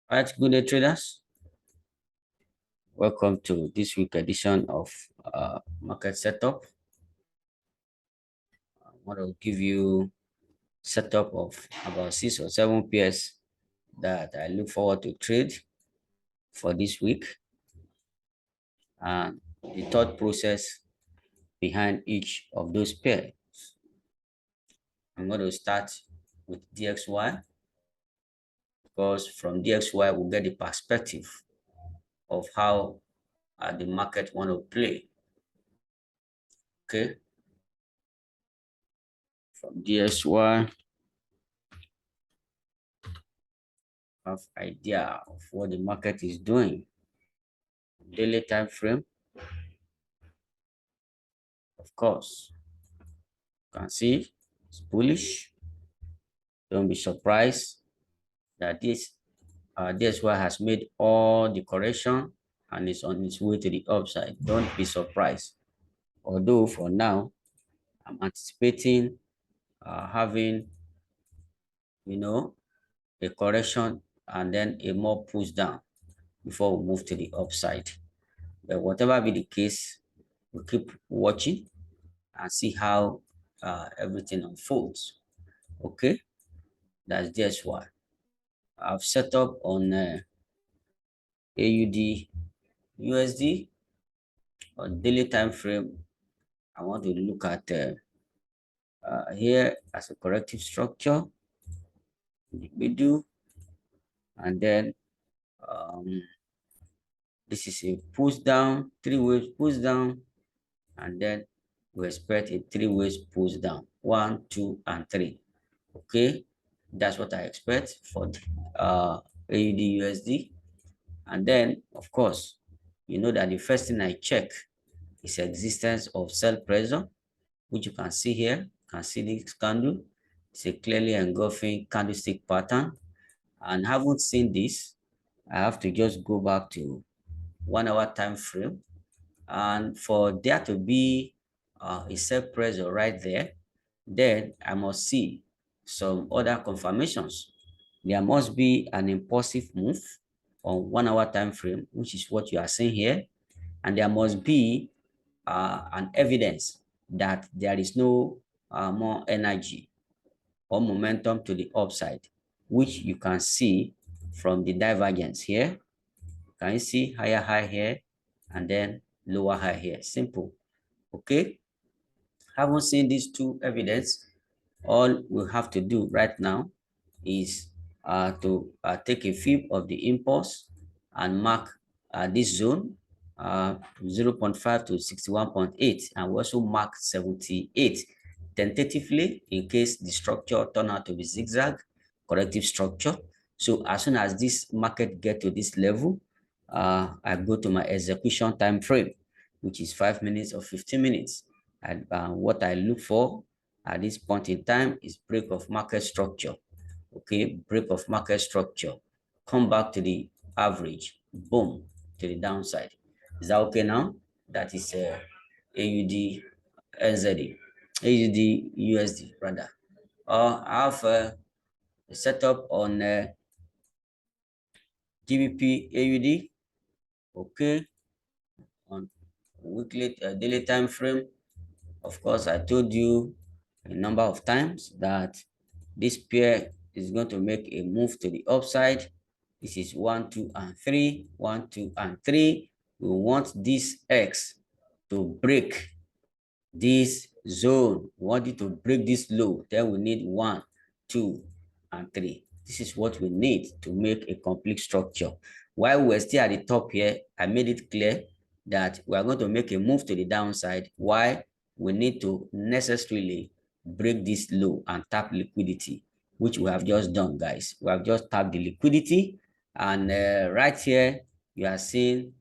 All right, good day, traders. Welcome to this week edition of Market Setup. I want to give you setup of about 6 or 7 pairs that I look forward to trade for this week, and the thought process behind each of those pairs. I'm going to start with DXY because from DXY we'll get the perspective of how the market want to play. Okay, from DXY, have idea of what the market is doing. Daily time frame, of course, you can see it's bullish. Don't be surprised that this DSY has made all the correction and is on its way to the upside. Don't be surprised. Although for now, I'm anticipating having, a correction and then a more push down before we move to the upside. But whatever be the case, we keep watching and see how everything unfolds. Okay, that's DSY. I've set up on AUD USD on daily time frame. I want to look at here as a corrective structure in the middle, and then this is a push down, 3 waves push down, and then we expect a 3 waves push down, 1, 2, and 3. Okay, that's what I expect for the AUD USD. And then, of course, you know that the first thing I check is existence of sell pressure, which you can see here. You can see this candle. It's a clearly engulfing candlestick pattern. And haven't seen this, I have to just go back to 1 hour time frame. And for there to be a sell pressure right there, then I must see some other confirmations. There must be an impulsive move on 1 hour time frame, which is what you are seeing here, and there must be an evidence that there is no more energy or momentum to the upside, which you can see from the divergence here. Can you see higher high here and then lower high here? Simple. Okay, haven't seen these two evidence. All we have to do right now is to take a fib of the impulse and mark this zone 0.5 to 61.8, and we also mark 78 tentatively in case the structure turn out to be zigzag corrective structure. So as soon as this market get to this level, I go to my execution time frame, which is 5 minutes or 15 minutes. And what I look for at this point in time is break of market structure. Okay, break of market structure, come back to the average, boom, to the downside. Is that okay now? That is AUD NZD, AUD USD rather. I have a setup on GBP AUD. Okay, on weekly daily time frame. Of course, I told you a number of times that this pair is going to make a move to the upside. This is 1, 2, and 3, 1, 2, and 3. We want this X to break this zone. We want it to break this low. Then we need 1, 2, and 3. This is what we need to make a complete structure. While we're still at the top here, I made it clear that we are going to make a move to the downside. Why? We need to necessarily break this low and tap liquidity, which we have just done, guys. We have just tapped the liquidity, and right here you are seeing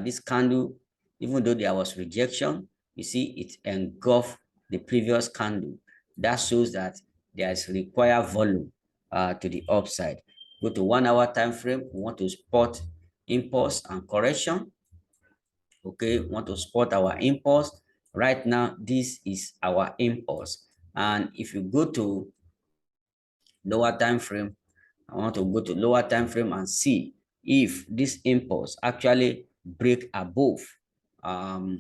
this candle. Even though there was rejection, you see it engulfed the previous candle. That shows that there is required volume to the upside. Go to 1 hour time frame. We want to spot impulse and correction. Okay, we want to spot our impulse. Right now, this is our impulse. And if you go to lower time frame, I want to go to lower time frame and see if this impulse actually break above a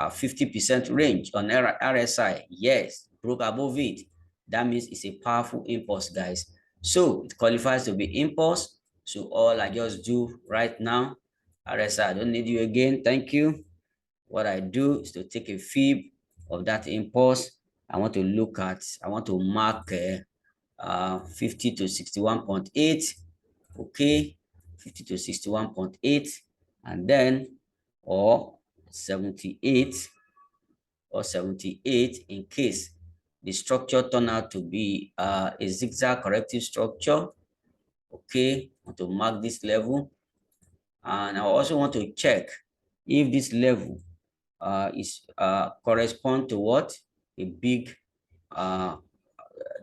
50% range on RSI. Yes, broke above it. That means it's a powerful impulse, guys. So it qualifies to be impulse. So all I just do right now, RSI, I don't need you again. Thank you. What I do is to take a fib of that impulse. I want to mark 50 to 61.8. Okay, 50 to 61.8, and then or 78 in case the structure turn out to be a zigzag corrective structure. Okay, I want to mark this level, and I also want to check if this level is correspond to what a big uh,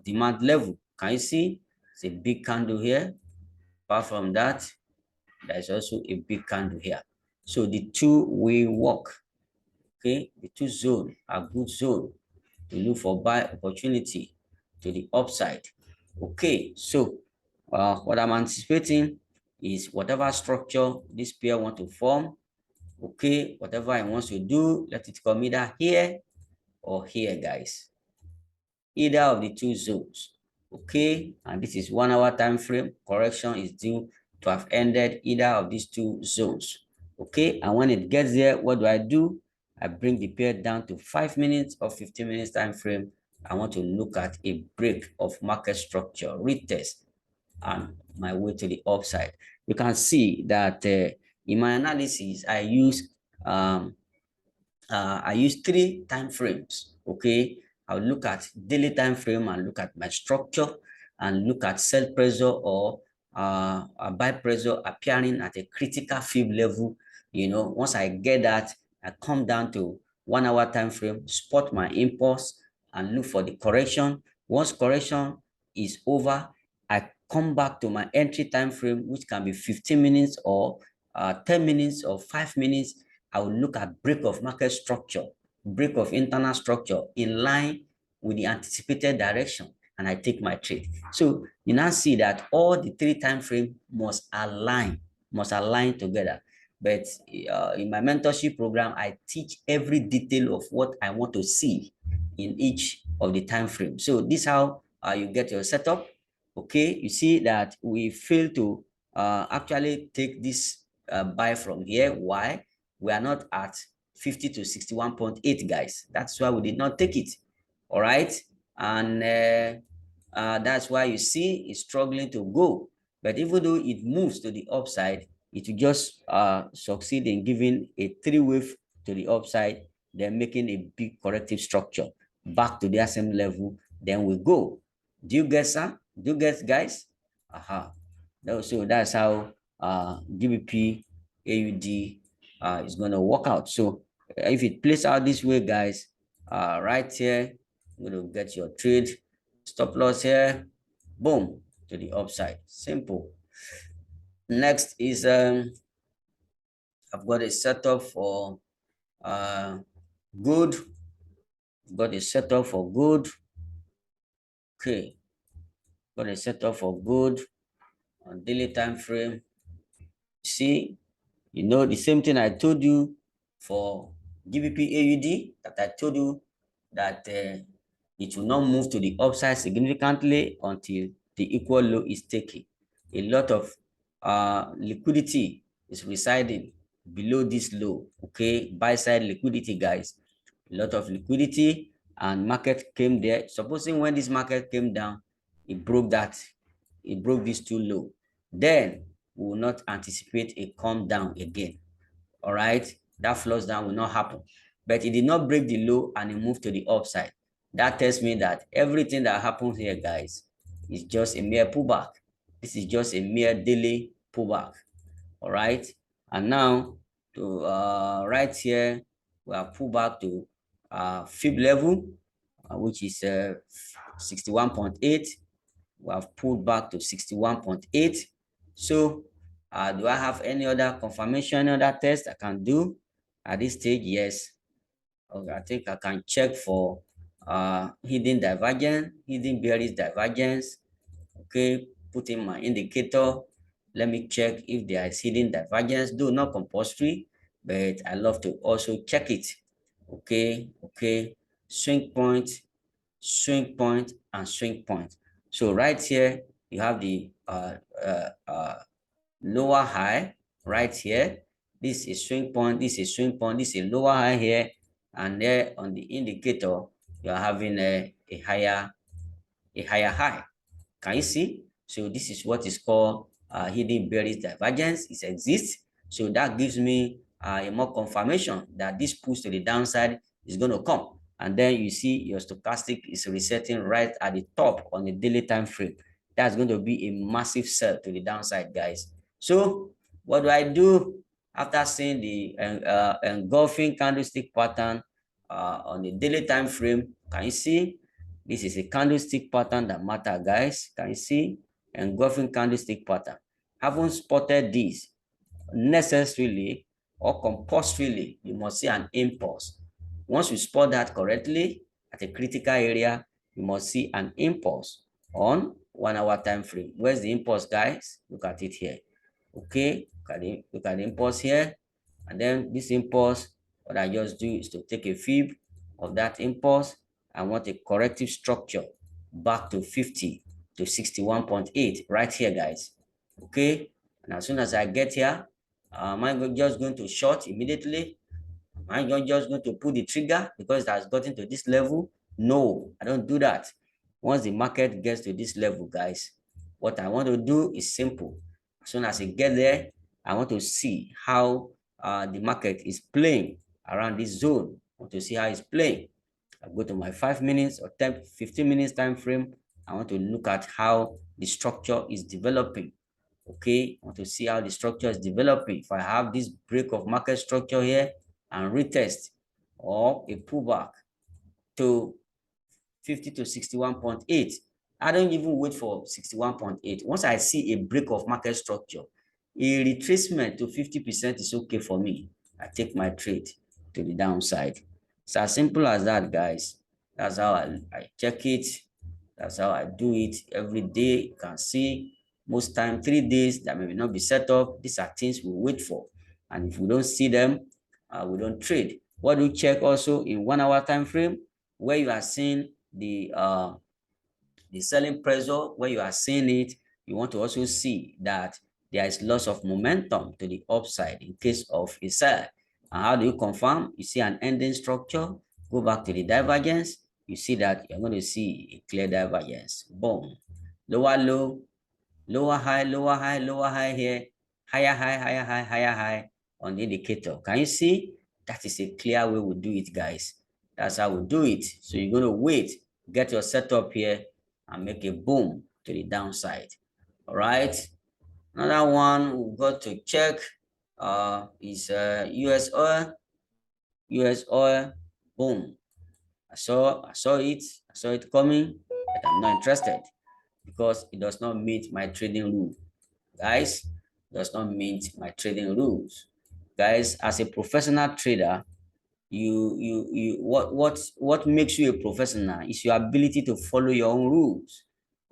demand level. Can you see? It's a big candle here. Apart from that, there's also a big candle here. So the two way walk, okay, the two zone are good zone to look for buy opportunity to the upside. Okay, so what I'm anticipating is whatever structure this pair want to form, okay, whatever I want to do, let it come either here or here, guys. Either of the two zones. Okay, and this is 1 hour time frame. Correction is due to have ended either of these two zones. Okay, and when it gets there, what do? I bring the pair down to 5 minutes or 15 minutes time frame. I want to look at a break of market structure, retest, and my way to the upside. You can see that in my analysis, I use 3 time frames. Okay, I'll look at daily time frame and look at my structure and look at sell pressure or a buy pressure appearing at a critical fib level. Once I get that, I come down to 1 hour time frame, spot my impulse and look for the correction. Once correction is over, I come back to my entry time frame, which can be 15 minutes or 10 minutes or 5 minutes. I will look at break of market structure, break of internal structure in line with the anticipated direction, and I take my trade. So you now see that all the 3 time frame must align together. But in my mentorship program, I teach every detail of what I want to see in each of the time frame. So this is how you get your setup. Okay, you see that we fail to actually take this buy from here. Why? We are not at 50 to 61.8, guys. That's why we did not take it. All right, and that's why you see it's struggling to go. But even though it moves to the upside, it will just succeed in giving a 3 wave to the upside, then making a big corrective structure back to their same level. Then we go. Do you get, sir? Do you get, guys? So that's how GBP AUD is going to work out. So if it plays out this way, guys, right here, you're going to get your trade. Stop loss here, boom, to the upside. Simple. Next is I've got a setup for good. Got a setup for good. Okay, got a setup for good on daily time frame. See, the same thing I told you for GBP AUD, that I told you that it will not move to the upside significantly until the equal low is taken. A lot of liquidity is residing below this low. Okay, buy side liquidity, guys. A lot of liquidity, and market came there. Supposing when this market came down, it broke this too low. Then we will not anticipate a come down again. All right, that flush down will not happen. But it did not break the low and it moved to the upside. That tells me that everything that happens here, guys, is just a mere pullback. This is just a mere daily pullback. All right, and now to right here, we are pulled back to fib level, which is 61.8. We have pulled back to 61.8. So do I have any other confirmation, any other test I can do at this stage? Yes. Okay, I think I can check for hidden divergence, hidden bearish divergence. Okay, put in my indicator. Let me check if there is hidden divergence, though not compulsory, but I love to also check it. Okay, okay, swing point, swing point, and swing point. So right here, you have the lower high right here. This is swing point, this is swing point, this is lower high here, and there on the indicator, you are having a higher high. Can you see? So this is what is called hidden bearish divergence. It exists. So that gives me a more confirmation that this push to the downside is going to come. And then you see your stochastic is resetting right at the top on the daily time frame. That's going to be a massive sell to the downside, guys. So what do I do after seeing the engulfing candlestick pattern on the daily time frame? Can you see? This is a candlestick pattern that matter, guys. Can you see? Engulfing candlestick pattern. Haven't spotted this necessarily or compulsorily, you must see an impulse. Once you spot that correctly at a critical area, you must see an impulse on 1 hour time frame. Where's the impulse, guys? Look at it here. Okay, look at the impulse here. And then this impulse, what I just do is to take a fib of that impulse. I want a corrective structure back to 50 to 61.8 right here, guys. Okay, and as soon as I get here, am I just going to short immediately? Am I just going to pull the trigger because it has gotten to this level? No, I don't do that. Once the market gets to this level, guys, what I want to do is simple. As soon as it gets there, I want to see how the market is playing around this zone. I want to see how it's playing. I go to my 5 minutes or 10, 15 minutes time frame. I want to look at how the structure is developing. Okay, I want to see how the structure is developing. If I have this break of market structure here and retest or a pullback to 50 to 61.8, I don't even wait for 61.8. Once I see a break of market structure, a retracement to 50% is okay for me. I take my trade to the downside. It's as simple as that, guys. That's how I check it. That's how I do it every day. You can see most time 3 days that may not be set up. These are things we wait for. And if we don't see them, we don't trade. What do you check also in 1 hour time frame where you are seeing the selling pressure, where you are seeing it, you want to also see that there is loss of momentum to the upside in case of a sell. And how do you confirm? You see an ending structure, go back to the divergence, you see that you're going to see a clear divergence. Boom. Lower low, lower high, lower high, lower high here, higher high, higher high, higher high on the indicator. Can you see? That is a clear way we do it, guys. That's how we do it. So you're going to wait, get your setup here, and make a boom to the downside. All right. Another one we've got to check is US oil. US oil, boom. I saw it coming, but I'm not interested because it does not meet my trading rule. Guys, does not meet my trading rules. Guys, as a professional trader, what makes you a professional is your ability to follow your own rules.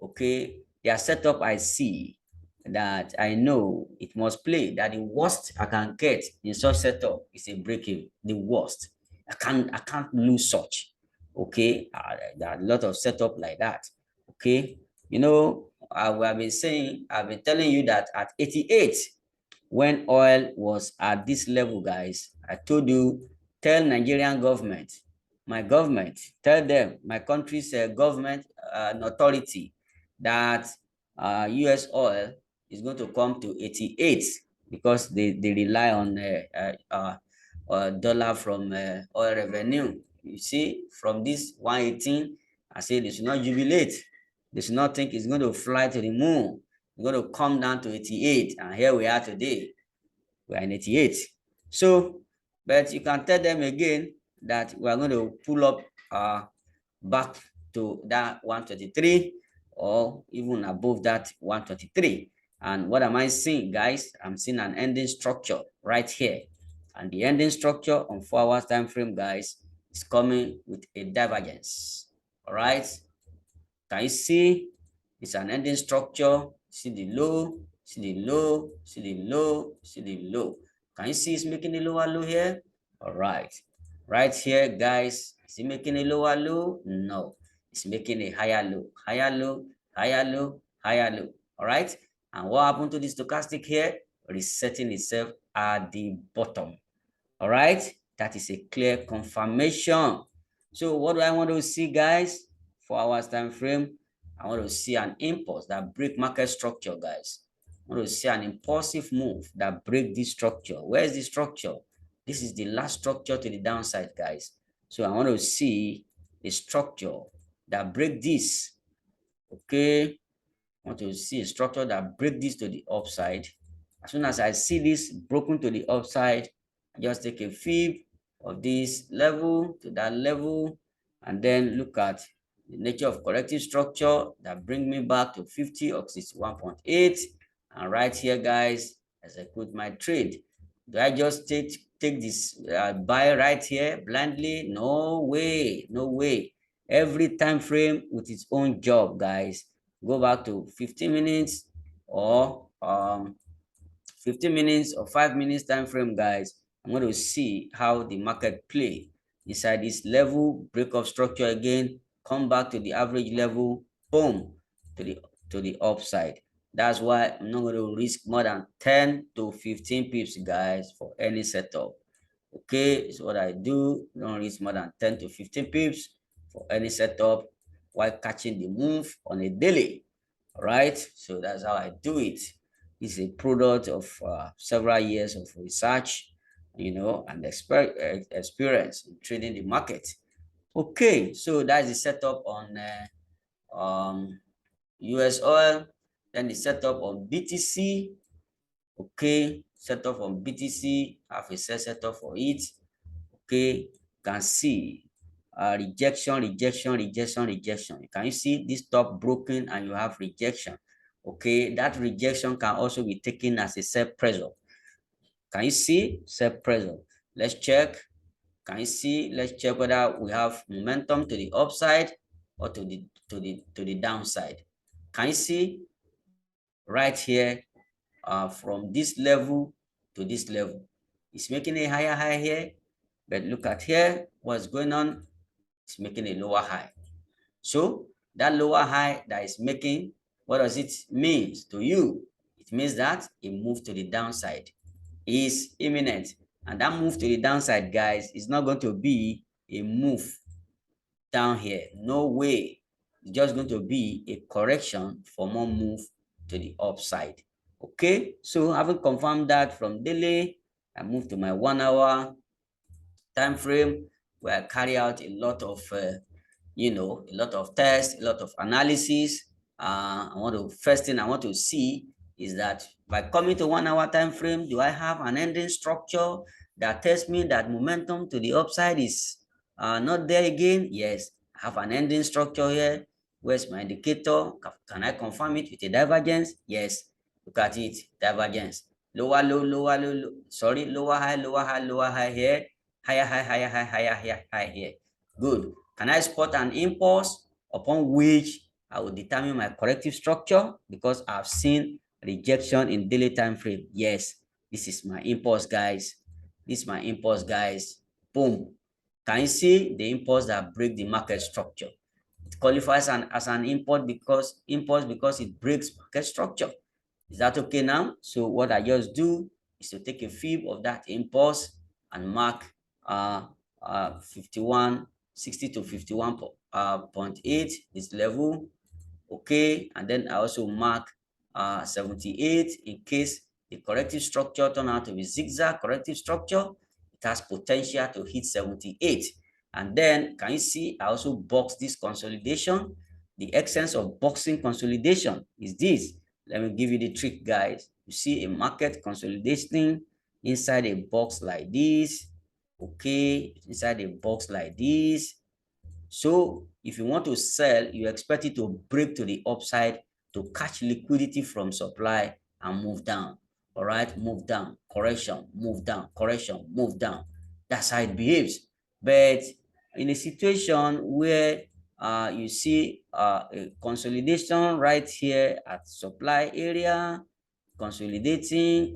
Okay, their setup, I see that I know it must play, that the worst I can get in such setup is a break-even. The worst I can't lose such. Okay, there are a lot of setup like that. Okay, you know, I've been telling you that at 88, when oil was at this level, guys, I told you, tell Nigerian government, my government, tell them, my country's government authority, that US oil is going to come to 88 because they rely on dollar from oil revenue. You see, from this 118, I say they should not jubilate. They should not think it's going to fly to the moon. It's going to come down to 88, and here we are today. We are in 88. So, but you can tell them again that we are going to pull up back to that 123 or even above that 123. And what am I seeing, guys? I'm seeing an ending structure right here. And the ending structure on 4 hours time frame, guys, is coming with a divergence. All right. Can you see? It's an ending structure see the low, see the low, see the low, see the low. Can you see it's making a lower low here? All right. Right here, guys, is it making a lower low? No. It's making a higher low, higher low, higher low, higher low. All right. And what happened to the stochastic here? Resetting itself at the bottom. All right. That is a clear confirmation. So what do I want to see, guys? 4 hours time frame. I want to see an impulse that break market structure, guys. I want to see an impulsive move that break this structure. Where is the structure? This is the last structure to the downside, guys. So I want to see a structure that break this. Okay. I want to see a structure that break this to the upside. As soon as I see this broken to the upside, I just take a fib of this level to that level, and then look at the nature of corrective structure that bring me back to 50 or 61.8. And right here, guys, execute my trade. Do I just take this buy right here blindly? No way, no way. Every time frame with its own job, guys. Go back to 15 minutes or 15 minutes or 5 minutes time frame, guys. I'm going to see how the market play inside this level, break of structure again, come back to the average level, boom, to the upside. That's why I'm not going to risk more than 10 to 15 pips, guys, for any setup. Okay, so what I do, don't risk more than 10 to 15 pips for any setup while catching the move on a daily. All right, so that's how I do it. It's a product of several years of research, and experience in trading the market. Okay, so that's the setup on US oil, then the setup on BTC. Okay, setup on BTC, have a setup for it. Okay, can see rejection, rejection, rejection, rejection. Can you see this top broken and you have rejection? Okay, that rejection can also be taken as a sell pressure. Can you see sell pressure? Let's check. Can you see? Let's check whether we have momentum to the upside or to the downside. Can you see right here from this level to this level? It's making a higher high here, but look at here, what's going on? It's making a lower high. So that lower high that is making, what does it mean to you? It means that a move to the downside is imminent. And that move to the downside, guys, is not going to be a move down here. No way. It's just going to be a correction for more move to the upside. Okay, so having confirmed that from daily, I move to my 1 hour time frame where I carry out a lot of a lot of tests, a lot of analysis. First thing I want to see is that by coming to 1 hour time frame, do I have an ending structure that tells me that momentum to the upside is not there again? Yes, I have an ending structure here. Where's my indicator? Can I confirm it with a divergence? Yes, look at it, divergence. Lower low, lower low, low. Sorry, lower high, lower high, lower high here. Higher high, higher high, higher high, high here. Good. Can I spot an impulse upon which I will determine my corrective structure because I've seen rejection in daily time frame? Yes, this is my impulse, guys. This is my impulse, guys. Boom. Can you see the impulse that break the market structure? It qualifies as an impulse because it breaks market structure. Is that okay now? So what I just do is to take a fib of that impulse and mark 60 to 51.8 this level. Okay, and then I also mark 78 in case the corrective structure turn out to be zigzag corrective structure. It has potential to hit 78. And then can you see I also box this consolidation? The essence of boxing consolidation is this. Let me give you the trick, guys. You see a market consolidating inside a box like this. Okay, inside a box like this. So if you want to sell, you expect it to break to the upside to catch liquidity from supply and move down. All right, move down, correction, move down, correction, move down. That's how it behaves. But in a situation where you see a consolidation right here at supply area, consolidating,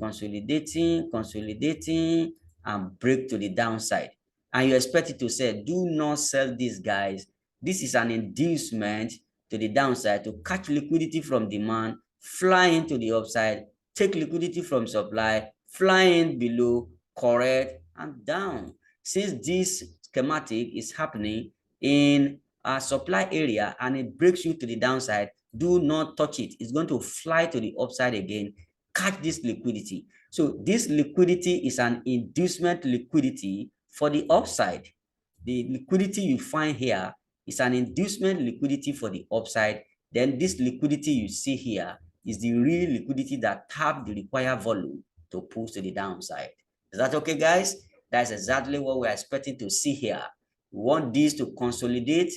and break to the downside. And you expect it to say, do not sell these guys. This is an inducement to the downside to catch liquidity from demand, fly into the upside, take liquidity from supply, fly in below, correct, and down. Since this schematic is happening in a supply area and it breaks you to the downside, do not touch it. It's going to fly to the upside again, catch this liquidity. So this liquidity is an inducement liquidity for the upside. The liquidity you find here is an inducement liquidity for the upside. Then this liquidity you see here is the real liquidity that tap the required volume to push to the downside. Is that okay, guys? That's exactly what we're expecting to see here. We want this to consolidate,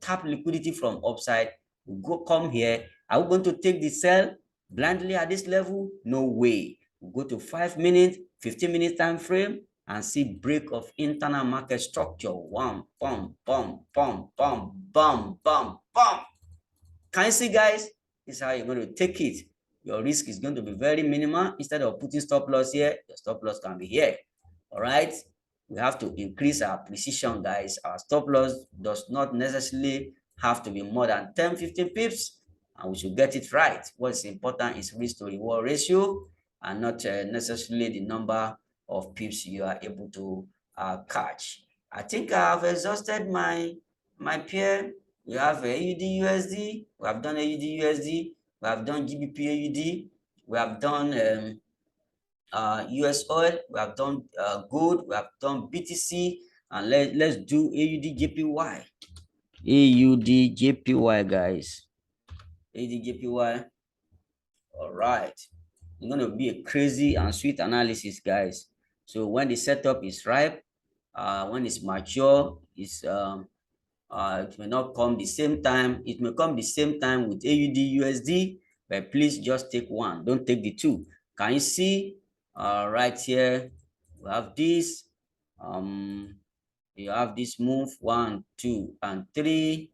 tap liquidity from upside. We'll come here. Are we going to take the sell blindly at this level? No way. We'll go to 5 minutes, 15 minutes time frame and see break of internal market structure. One, bum, bum, bum, bum, bum, bum, bum. Can you see, guys? This is how you're going to take it. Your risk is going to be very minimal. Instead of putting stop loss here, your stop loss can be here. All right. We have to increase our precision, guys. Our stop loss does not necessarily have to be more than 10, 15 pips, and we should get it right. What's important is risk to reward ratio and not necessarily the number of pips you are able to catch. I think I've exhausted my pair. We have AUD USD, we have done AUD USD, we have done GBP AUD, we have done US oil, we have done gold, we have done BTC, and let's do AUD JPY. AUD JPY, guys. AUD JPY. All right. It's going to be a crazy and sweet analysis, guys. So when the setup is ripe, when it's mature, it may not come the same time. It may come the same time with AUD USD, but please just take one. Don't take the two. Can you see right here? We have this. You have this move 1, 2, and 3.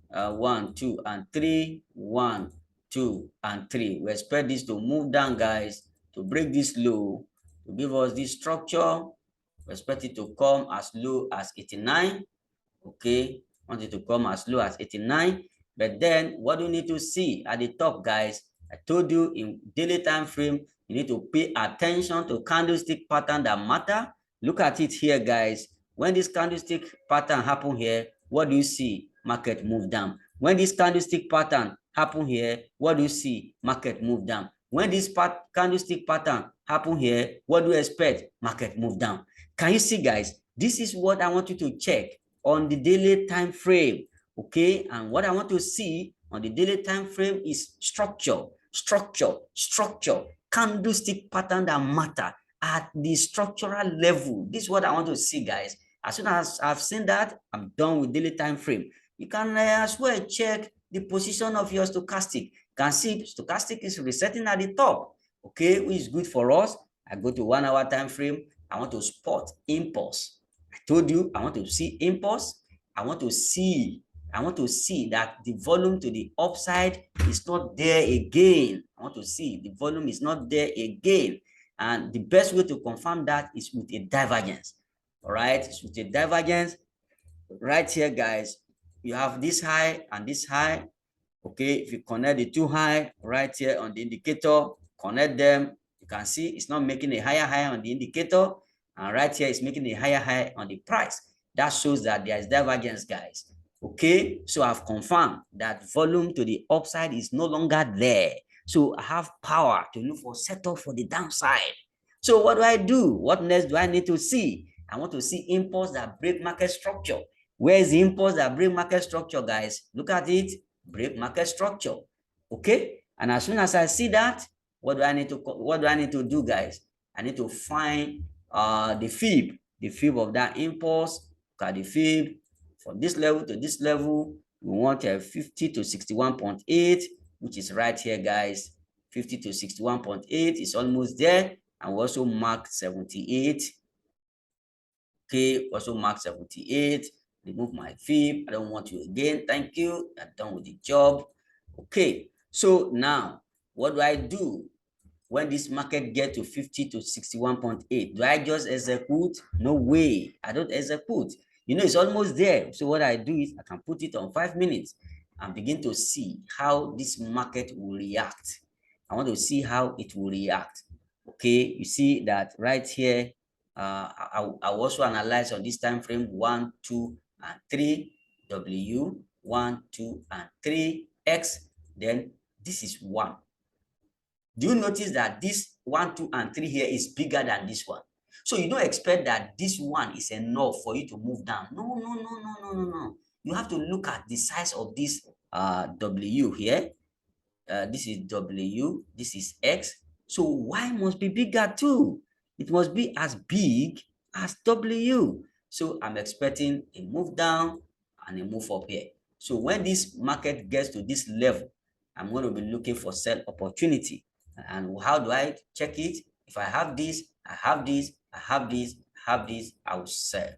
1, 2, and 3. 1, 2, and 3. We expect this to move down, guys, to break this low, to give us this structure. We expect it to come as low as 89. Okay, want it to come as low as 89. But then what do you need to see at the top, guys? I told you in daily time frame, you need to pay attention to candlestick pattern that matter. Look at it here, guys. When this candlestick pattern happen here, what do you see? Market move down. When this candlestick pattern happen here, what do you see? Market move down. When this candlestick pattern happen here, what do you expect? Market move down. Can you see, guys? This is what I want you to check on the daily time frame. Okay, and what I want to see on the daily time frame is structure, candlestick pattern that matter at the structural level. This is what I want to see, guys. As soon as I've seen that, I'm done with daily time frame. You can as well check the position of your stochastic. You can see stochastic is resetting at the top, okay, which is good for us. I go to 1 hour time frame. I want to spot impulse. I told you I want to see impulse. I want to see that the volume to the upside is not there again. I want to see the volume is not there again. And the best way to confirm that is with a divergence. All right, it's with a divergence. Right here, guys, you have this high and this high. Okay, if you connect the two high right here on the indicator, connect them, you can see it's not making a higher high on the indicator, and right here it's making a higher high on the price. That shows that there is divergence, guys. Okay, so I've confirmed that volume to the upside is no longer there. So I have power to look for setup for the downside. So what do? What next do I need to see? I want to see impulse that break market structure. Where is the impulse that break market structure, guys? Look at it. Break market structure. Okay, and as soon as I see that, what do I need to do, guys? I need to find the fib of that impulse. Look at the fib from this level to this level. We want a 50 to 61.8, which is right here, guys. 50 to 61.8 is almost there, and we also marked 78. Okay, also mark 78. remove my fib. I don't want you again. Thank you. I'm done with the job. Okay. So now, what do I do when this market get to 50 to 61.8? Do I just execute? No way. I don't execute. You know, it's almost there. So what I do is I can put it on 5 minutes and begin to see how this market will react. I want to see how it will react. Okay, you see that right here. I also analyze on this time frame 1, 2, and 3. W 1, 2, and 3 X. Then this is 1. Do you notice that this 1, 2, and 3 here is bigger than this one? So you don't expect that this one is enough for you to move down. No, no, no, no, no, no, no. You have to look at the size of this W here. This is W, this is X. So Y must be bigger too. It must be as big as W. So I'm expecting a move down and a move up here. So when this market gets to this level, I'm going to be looking for sell opportunity. And how do I check it? If I have this, I have this, I have this, I have this, I will sell.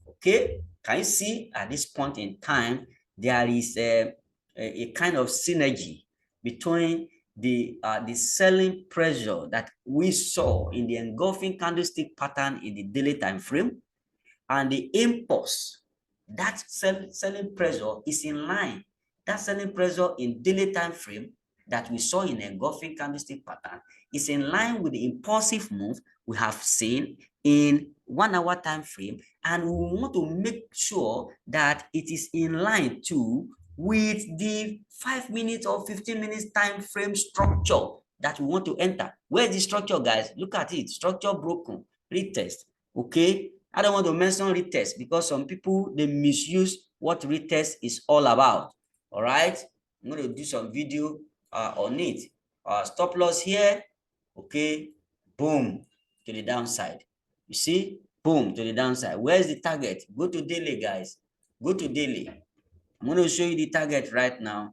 Okay, can you see at this point in time, there is a kind of synergy between the selling pressure that we saw in the engulfing candlestick pattern in the daily time frame and the impulse. That selling pressure is in line. That selling pressure in daily time frame that we saw in engulfing candlestick pattern is in line with the impulsive move we have seen in 1 hour time frame, and we want to make sure that it is in line too with the 5 minutes or 15 minutes time frame structure that we want to enter. Where is the structure, guys? Look at it. Structure broken. Retest. Okay. I don't want to mention retest because some people, they misuse what retest is all about. All right. I'm going to do some video on it. Stop loss here. Okay. Boom to the downside. You see? Boom to the downside. Where's the target? Go to daily, guys. Go to daily. I'm going to show you the target right now.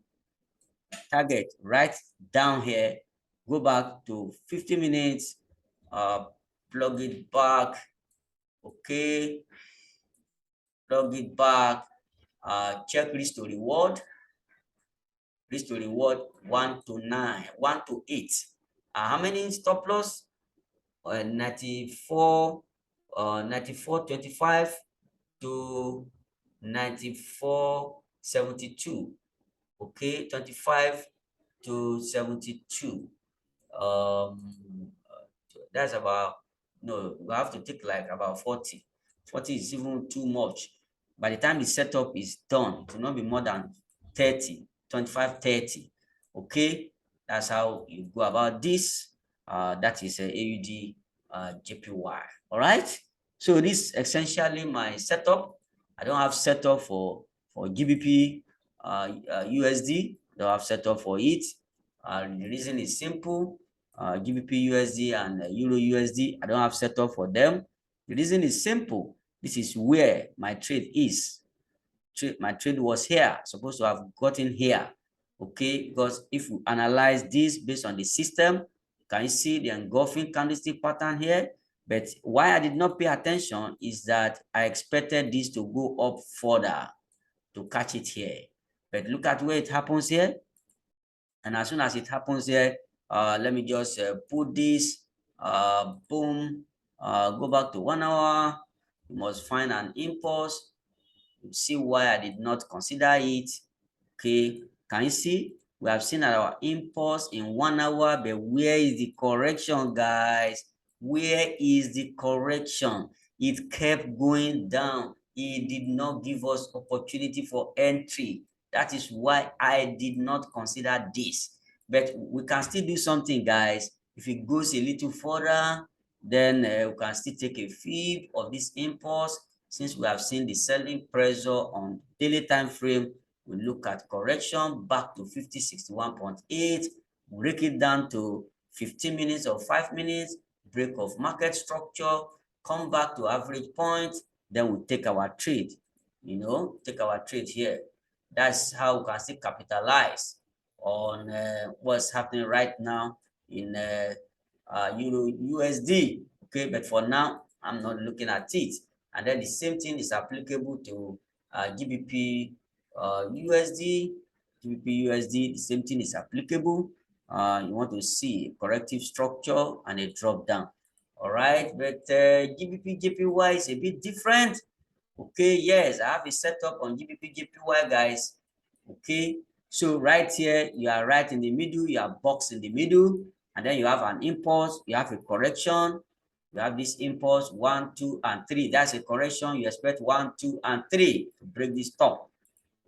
Target right down here. Go back to 50 minutes. Plug it back. Okay. Plug it back. Check risk to reward. Risk to reward 1 to 9, 1 to 8. How many stop loss? 94, 94.25 to 94.72. Okay, 25 to 72. That's about, no, we have to take like about 40. 40 is even too much. By the time the setup is done, it will not be more than 30, 25, 30. Okay, that's how you go about this. That is a AUD JPY. All right. So this is essentially my setup. I don't have setup for GBP USD. Don't have setup for it. The reason is simple. GBP USD and Euro USD, I don't have setup for them. The reason is simple. This is where my trade is. My trade was here, supposed to have gotten here. Okay, because if you analyze this based on the system, can you see the engulfing candlestick pattern here? But why I did not pay attention is that I expected this to go up further to catch it here. But look at where it happens here. And as soon as it happens here, let me just put this, boom, go back to 1 hour. You must find an impulse. You see why I did not consider it. Okay, can you see? We have seen our impulse in 1 hour, but where is the correction, guys? Where is the correction? It kept going down. It did not give us opportunity for entry. That is why I did not consider this. But we can still do something, guys. If it goes a little further, then we can still take a fib of this impulse. Since we have seen the selling pressure on daily time frame, we look at correction back to 5061.8, break it down to 15 minutes or 5 minutes, break of market structure, come back to average point, then we take our trade, take our trade here. That's how we can still capitalize on what's happening right now in Euro USD. Okay, but for now, I'm not looking at it. And then the same thing is applicable to GBP USD, GBP USD, the same thing is applicable. You want to see a corrective structure and a drop down. All right, but GBP JPY is a bit different. Okay, yes, I have a setup on GBP JPY, guys. Okay, so right here, you are right in the middle, you have box in the middle, and then you have an impulse, you have a correction, you have this impulse 1, 2, and 3. That's a correction. You expect 1, 2, and 3 to break this top.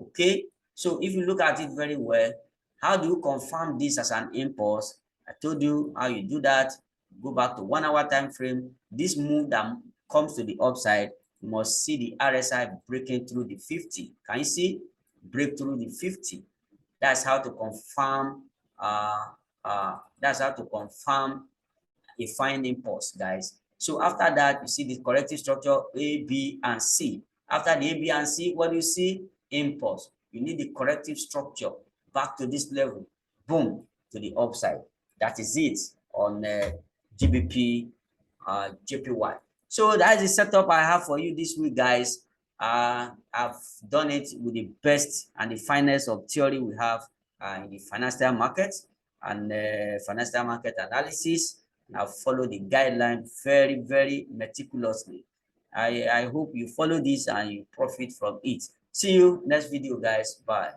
Okay, so if you look at it very well, how do you confirm this as an impulse? I told you how you do that. Go back to 1 hour time frame. This move that comes to the upside, you must see the RSI breaking through the 50. Can you see? Break through the 50. That's how to confirm. That's how to confirm a fine impulse, guys. So after that, you see the corrective structure A, B, and C. After the A, B, and C, what do you see? Impulse. You need the corrective structure back to this level. Boom, to the upside. That is it on GBP JPY. So that is the setup I have for you this week, guys. I've done it with the best and the finest of theory we have in the financial market and financial market analysis. Now follow the guideline very, very meticulously. I hope you follow this and you profit from it. See you next video, guys. Bye.